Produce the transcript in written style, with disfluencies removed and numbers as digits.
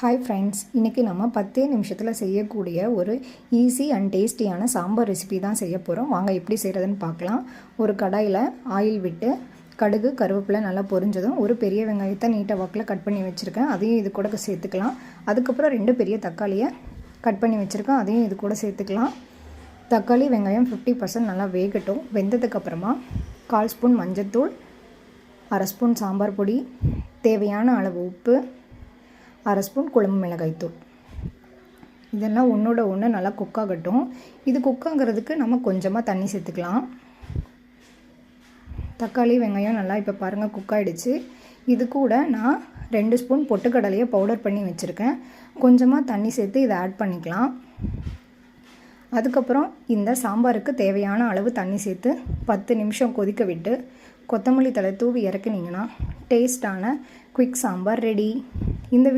Hi friends, இன்றைக்கி நம்ம 10 நிமிஷத்தில் செய்யக்கூடிய ஒரு ஈஸி அண்ட் டேஸ்டியான சாம்பார் ரெசிபி தான் செய்ய போகிறோம். வாங்க எப்படி செய்கிறதுன்னு பார்க்கலாம். ஒரு கடாயில் ஆயில் விட்டு கடுகு கருவேப்பிலை நல்லா பொரிஞ்சதும் ஒரு பெரிய வெங்காயத்தை நீட்டை வாக்கில் கட் பண்ணி வச்சுருக்கேன், அதையும் இது கூட சேர்த்துக்கலாம். அதுக்கப்புறம் 2 பெரிய தக்காளியை கட் பண்ணி வச்சுருக்கேன், அதையும் இது கூட சேர்த்துக்கலாம். தக்காளி வெங்காயம் 50% நல்லா வேகட்டும். வெந்ததுக்கப்புறமா 1/4 ஸ்பூன் மஞ்சள்தூள், 1/2 ஸ்பூன் சாம்பார் பொடி, தேவையான அளவு உப்பு, 1/2 ஸ்பூன் குழம்பு மிளகாய்த்தூள், இதெல்லாம் ஒன்றோட ஒன்று நல்லா குக்காகட்டும். இது குக்காகிறதுக்கு நம்ம கொஞ்சமாக தண்ணி சேர்த்துக்கலாம். தக்காளி வெங்காயம் நல்லா இப்போ பாருங்கள் குக்காயிடுச்சு. இது கூட நான் 2 ஸ்பூன் பொட்டுக்கடலையை பவுடர் பண்ணி வச்சுருக்கேன். கொஞ்சமாக தண்ணி சேர்த்து இதை ஆட் பண்ணிக்கலாம். அதுக்கப்புறம் இந்த சாம்பாருக்கு தேவையான அளவு தண்ணி சேர்த்து 10 நிமிஷம் கொதிக்க விட்டு கொத்தமல்லி தழை தூவி இறக்குனீங்கன்னா டேஸ்டான குயிக் சாம்பார் ரெடி. இந்த